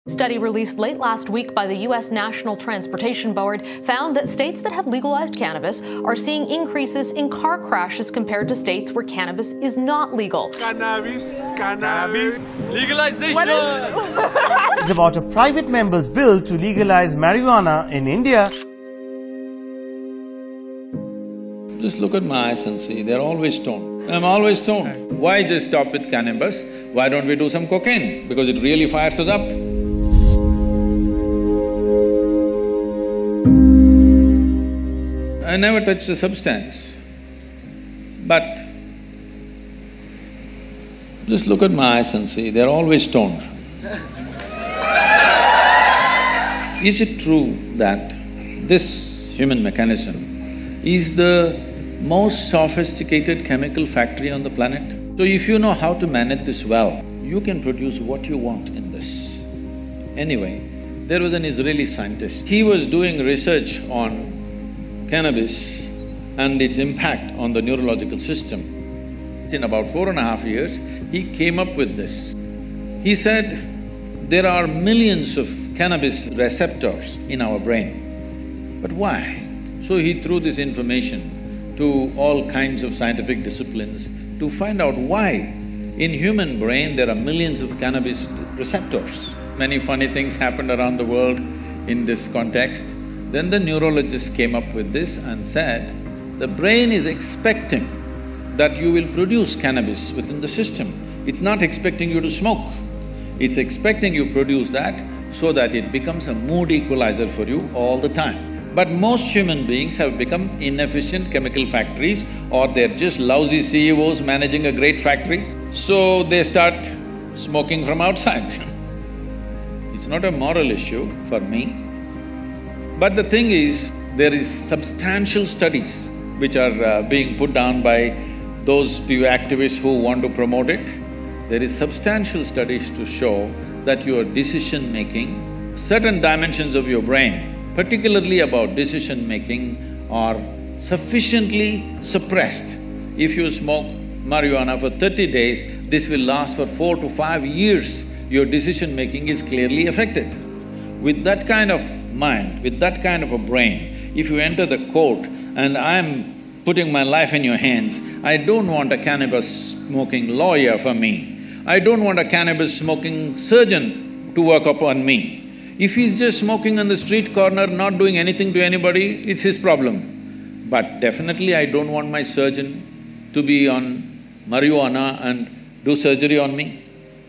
Study released late last week by the U.S. National Transportation Board found that states that have legalized cannabis are seeing increases in car crashes compared to states where cannabis is not legal. Cannabis. Legalization! It's about a private member's bill to legalize marijuana in India. Just look at my eyes and see, they're always stoned. I'm always stoned. Why just stop with cannabis? Why don't we do some cocaine? Because it really fires us up. I never touched a substance, but just look at my eyes and see, they're always stoned. Is it true that this human mechanism is the most sophisticated chemical factory on the planet? So if you know how to manage this well, you can produce what you want in this. Anyway, there was an Israeli scientist, he was doing research on cannabis and its impact on the neurological system. In about 4.5 years, he came up with this. He said, there are millions of cannabis receptors in our brain, but why? So he threw this information to all kinds of scientific disciplines to find out why in human brain there are millions of cannabis receptors. Many funny things happened around the world in this context. Then the neurologist came up with this and said, the brain is expecting that you will produce cannabis within the system. It's not expecting you to smoke. It's expecting you produce that so that it becomes a mood equalizer for you all the time. But most human beings have become inefficient chemical factories, or they're just lousy CEOs managing a great factory, so they start smoking from outside. It's not a moral issue for me. But the thing is, there is substantial studies which are being put down by those few activists who want to promote it. There is substantial studies to show that your decision-making, certain dimensions of your brain, particularly about decision-making, are sufficiently suppressed. If you smoke marijuana for 30 days, this will last for 4 to 5 years. Your decision-making is clearly affected. With that kind of mind, with that kind of a brain, if you enter the court and I'm putting my life in your hands, I don't want a cannabis-smoking lawyer for me. I don't want a cannabis-smoking surgeon to work upon me. If he's just smoking on the street corner, not doing anything to anybody, it's his problem. But definitely I don't want my surgeon to be on marijuana and do surgery on me.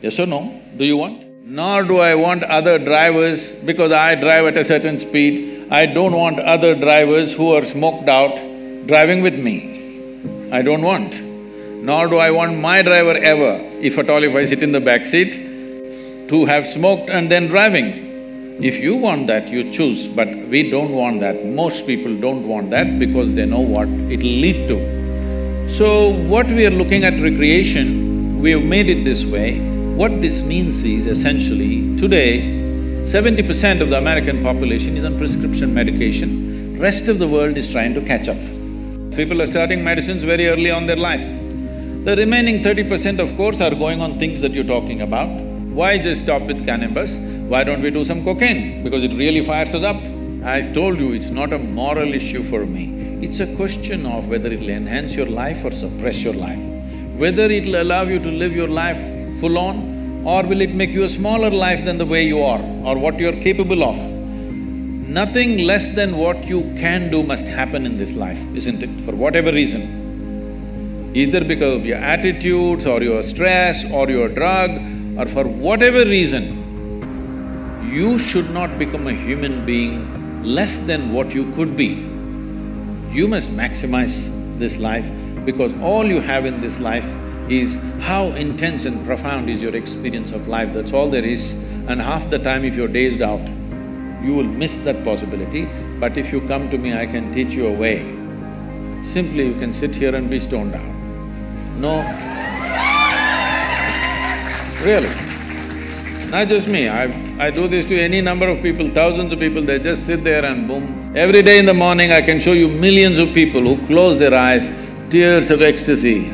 Yes or no? Do you want? Nor do I want other drivers, because I drive at a certain speed, I don't want other drivers who are smoked out driving with me. I don't want. Nor do I want my driver ever, if at all if I sit in the back seat, to have smoked and then driving. If you want that, you choose, but we don't want that. Most people don't want that because they know what it'll lead to. So what we are looking at recreation, we have made it this way. What this means is essentially, today, 70% of the American population is on prescription medication, rest of the world is trying to catch up. People are starting medicines very early on their life. The remaining 30% of course are going on things that you're talking about. Why just stop with cannabis? Why don't we do some cocaine? Because it really fires us up. I told you, it's not a moral issue for me. It's a question of whether it'll enhance your life or suppress your life. Whether it'll allow you to live your life full on, or will it make you a smaller life than the way you are, or what you're capable of. Nothing less than what you can do must happen in this life, isn't it? For whatever reason. Either because of your attitudes, or your stress, or your drug, or for whatever reason, you should not become a human being less than what you could be. You must maximize this life, because all you have in this life is how intense and profound is your experience of life, that's all there is. And half the time if you're dazed out, you will miss that possibility. But if you come to me, I can teach you a way. Simply you can sit here and be stoned out. No… Really. Not just me, I do this to any number of people, thousands of people, they just sit there and boom. Every day in the morning I can show you millions of people who close their eyes, tears of ecstasy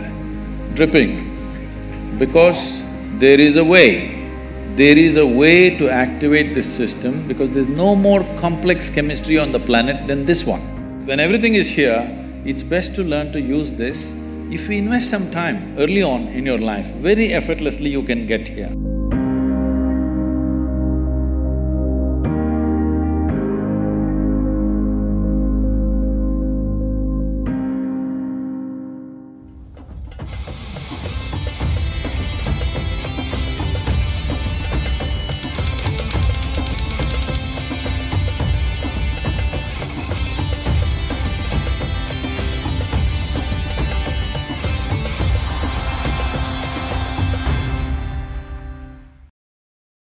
dripping, because there is a way there is a way to activate this system because there's no more complex chemistry on the planet than this one. When everything is here, it's best to learn to use this. If you invest some time early on in your life, very effortlessly you can get here.